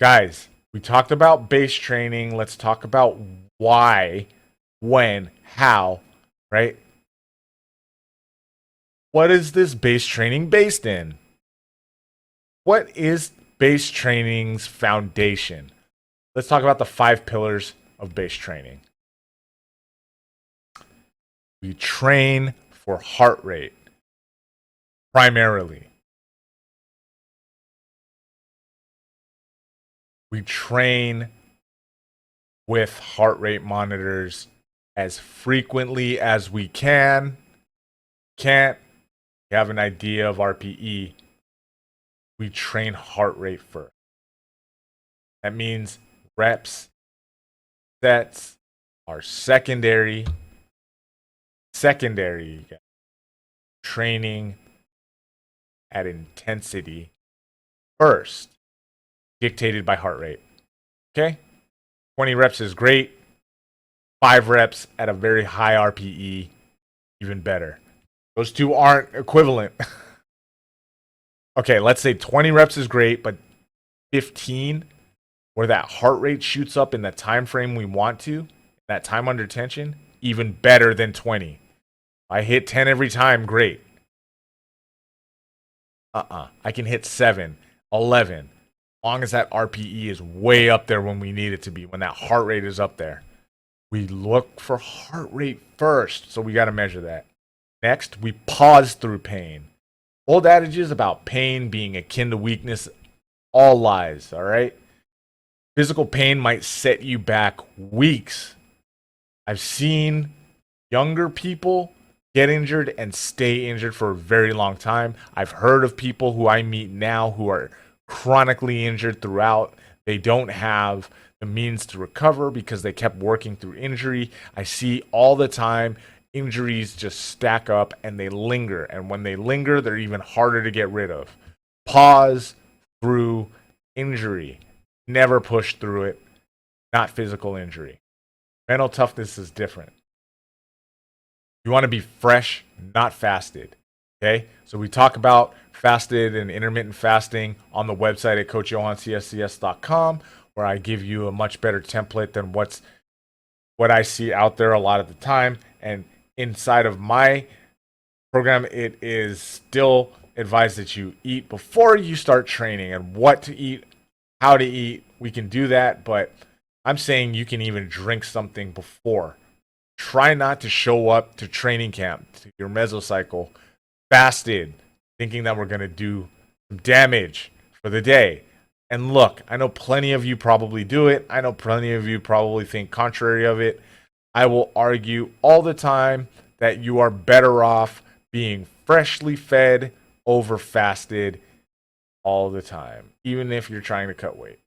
Guys, we talked about base training. Let's talk about why, when, how, right? What is this base training based in? What is base training's foundation? Let's talk about the 5 pillars of base training. We train for heart rate primarily. We train with heart rate monitors as frequently as we can. Can't you have an idea of RPE? We train heart rate first. That means reps, sets are secondary. Training at intensity first, dictated by heart rate. Okay? 20 reps is great. 5 reps at a very high RPE, even better. Those two aren't equivalent. Okay, let's say 20 reps is great, but 15, where that heart rate shoots up in the time frame we want to, that time under tension, even better than 20. I hit 10 every time, great. I can hit 7, 11, as long as that RPE is way up there when we need it to be, when that heart rate is up there. We look for heart rate first, so we got to measure that. Next, we pause through pain. Old adages about pain being akin to weakness, all lies, all right? Physical pain might set you back weeks. I've seen younger people get injured and stay injured for a very long time. I've heard of people who I meet now who are chronically injured throughout. They don't have the means to recover because they kept working through injury. I see all the time injuries just stack up and they linger. And when they linger, they're even harder to get rid of. Pause through injury. Never push through it. Not physical injury. Mental toughness is different. You want to be fresh, not fasted. Okay? So we talk about fasted and intermittent fasting on the website at coachjohanscscs.com, where I give you a much better template than what I see out there a lot of the time. And inside of my program, it is still advised that you eat before you start training, and what to eat, how to eat. We can do that, but I'm saying you can even drink something before. Try not to show up to training camp, to your mesocycle, fasted, thinking that we're going to do some damage for the day. And look, I know plenty of you probably do it. I know plenty of you probably think contrary of it. I will argue all the time that you are better off being freshly fed over fasted all the time, even if you're trying to cut weight.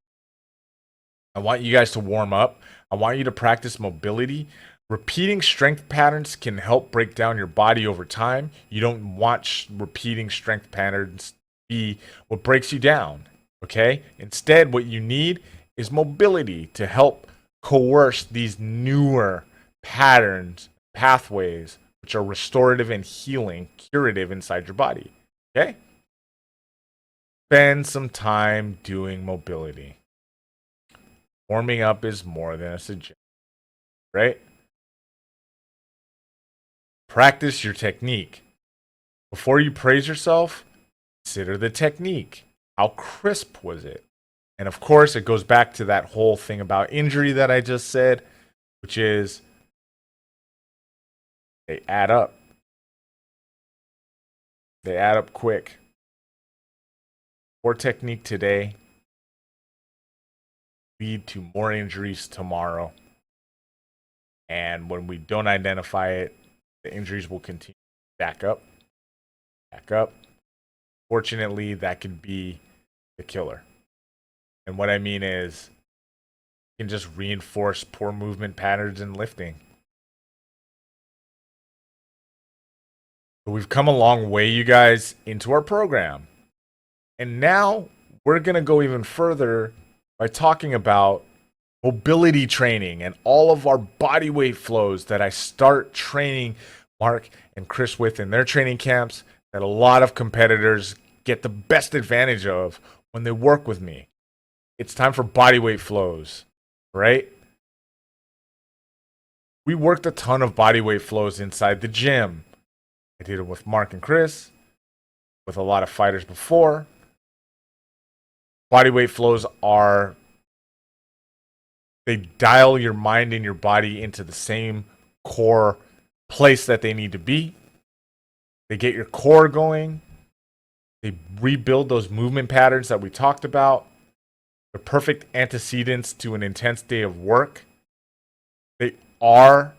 I want you guys to warm up. I want you to practice mobility. Repeating strength patterns can help break down your body over time. You don't want repeating strength patterns to be what breaks you down, okay? Instead, what you need is mobility to help coerce these newer patterns, pathways, which are restorative and healing, curative inside your body, okay? Spend some time doing mobility. Warming up is more than a suggestion, right? Practice your technique. Before you praise yourself, consider the technique. How crisp was it? And of course, it goes back to that whole thing about injury that I just said, which is they add up. They add up quick. Poor technique today lead to more injuries tomorrow. And when we don't identify it, the injuries will continue to back up. Fortunately, that could be the killer. And what I mean is, you can just reinforce poor movement patterns in lifting. But we've come a long way, you guys, into our program. And now we're going to go even further by talking about mobility training and all of our body weight flows that I start training Mark and Chris with in their training camps, that a lot of competitors get the best advantage of when they work with me. it's time for body weight flows, right? We worked a ton of body weight flows inside the gym. I did it with Mark and Chris, with a lot of fighters before. Body weight flows are, they dial your mind and your body into the same core place that they need to be. They get your core going. They rebuild those movement patterns that we talked about. They're perfect antecedents to an intense day of work. They are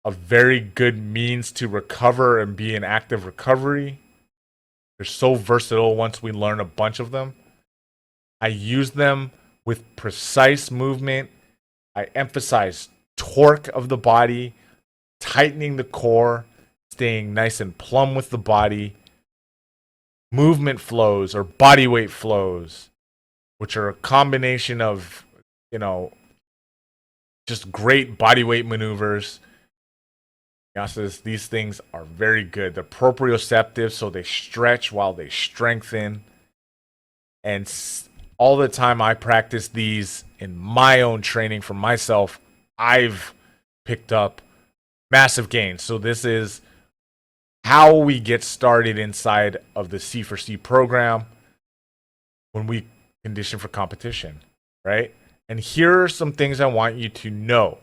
a very good means to recover and be in active recovery. They're so versatile once we learn a bunch of them. I use them with precise movement. I emphasize torque of the body, tightening the core, staying nice and plumb with the body. Movement flows or body weight flows, which are a combination of, just great body weight maneuvers. These things are very good. They're proprioceptive, so they stretch while they strengthen. And all the time I practice these in my own training for myself, I've picked up massive gains. So this is how we get started inside of the C4C program when we condition for competition, right? And here are some things I want you to know.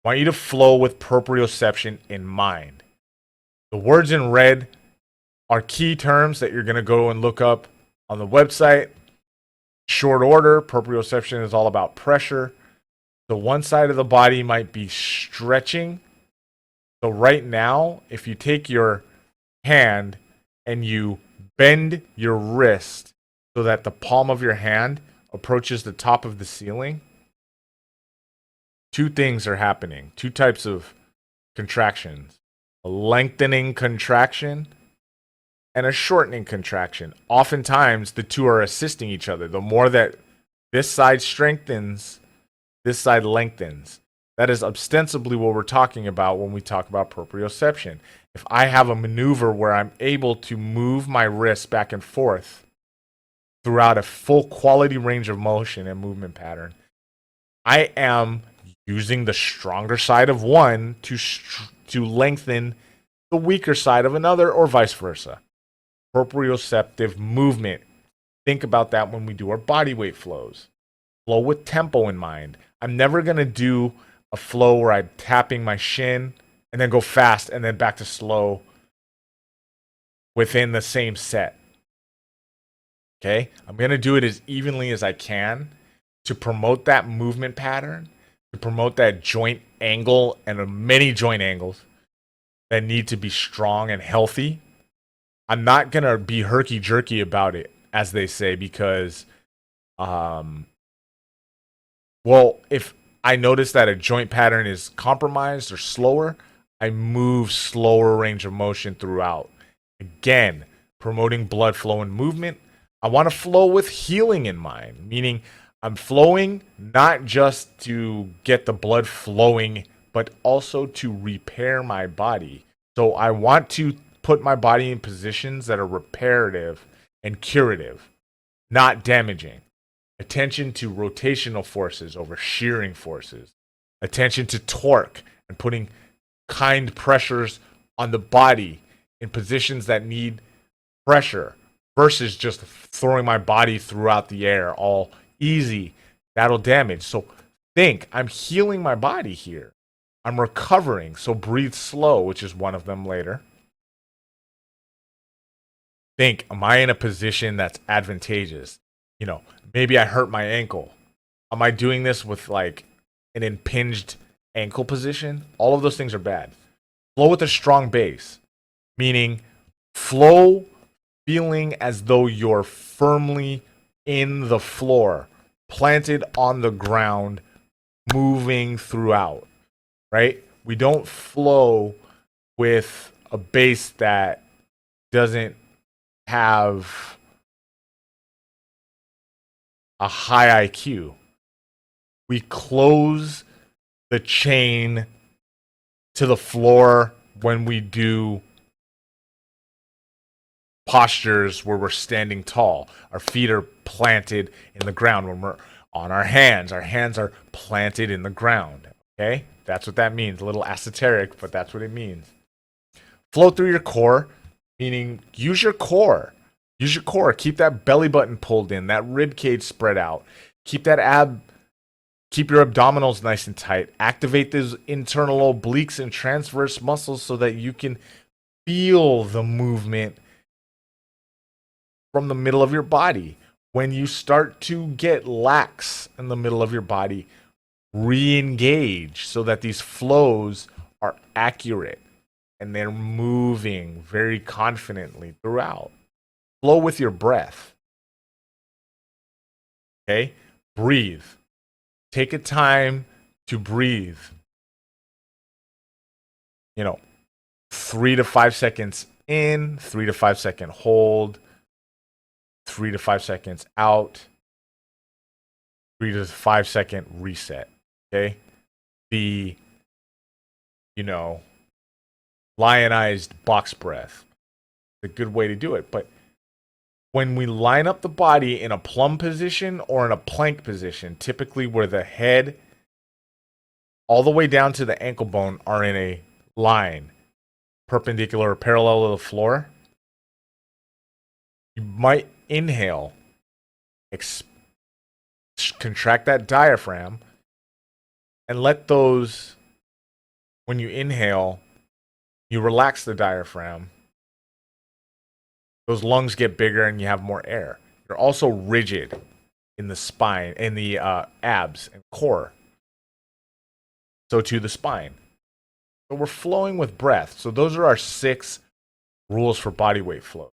I want you to flow with proprioception in mind. The words in red are key terms that you're going to go and look up on the website. Short order, proprioception is all about pressure. So one side of the body might be stretching. So right now, if you take your hand and you bend your wrist so that the palm of your hand approaches the top of the ceiling, two things are happening. Two types of contractions. A lengthening contraction and a shortening contraction. Oftentimes, the two are assisting each other. The more that this side strengthens, this side lengthens. That is ostensibly what we're talking about when we talk about proprioception. If I have a maneuver where I'm able to move my wrist back and forth throughout a full quality range of motion and movement pattern, I am using the stronger side of one to lengthen the weaker side of another, or vice versa. Proprioceptive movement. Think about that when we do our body weight flows. Flow with tempo in mind. I'm never going to do a flow where I'm tapping my shin and then go fast and then back to slow within the same set. Okay? I'm going to do it as evenly as I can to promote that movement pattern, to promote that joint angle and many joint angles that need to be strong and healthy. I'm not going to be herky-jerky about it, as they say, because, if I notice that a joint pattern is compromised or slower, I move slower range of motion throughout. Again, promoting blood flow and movement. I want to flow with healing in mind, meaning I'm flowing not just to get the blood flowing, but also to repair my body. So I want to put my body in positions that are reparative and curative, not damaging. Attention to rotational forces over shearing forces. Attention to torque and putting kind pressures on the body in positions that need pressure versus just throwing my body throughout the air all easy. That'll damage. So think, I'm healing my body here. I'm recovering. So breathe slow, which is one of them later. Think, am I in a position that's advantageous? Maybe I hurt my ankle. Am I doing this with like an impinged ankle position? All of those things are bad. Flow with a strong base, meaning flow feeling as though you're firmly in the floor, planted on the ground, moving throughout, right? We don't flow with a base that doesn't have a high IQ. We close the chain to the floor when we do postures where we're standing tall. Our feet are planted in the ground. When we're on our hands are planted in the ground. Okay? That's what that means. A little esoteric, but that's what it means. Flow through your core, meaning use your core. Use your core. Keep that belly button pulled in, that rib cage spread out. Keep your abdominals nice and tight. Activate those internal obliques and transverse muscles so that you can feel the movement from the middle of your body. When you start to get lax in the middle of your body, re-engage so that these flows are accurate and they're moving very confidently throughout. Flow with your breath. Okay? Breathe. Take a time to breathe. 3 to 5 seconds in, 3 to 5 second hold, 3 to 5 seconds out, 3 to 5 second reset. Okay? The, lionized box breath. A good way to do it. But when we line up the body in a plumb position or in a plank position, typically where the head all the way down to the ankle bone are in a line, perpendicular or parallel to the floor, you might inhale, contract that diaphragm, and let those, when you inhale, you relax the diaphragm. Those lungs get bigger and you have more air. You're also rigid in the spine, in the abs and core. So to the spine. So we're flowing with breath. So those are our 6 rules for body weight flow.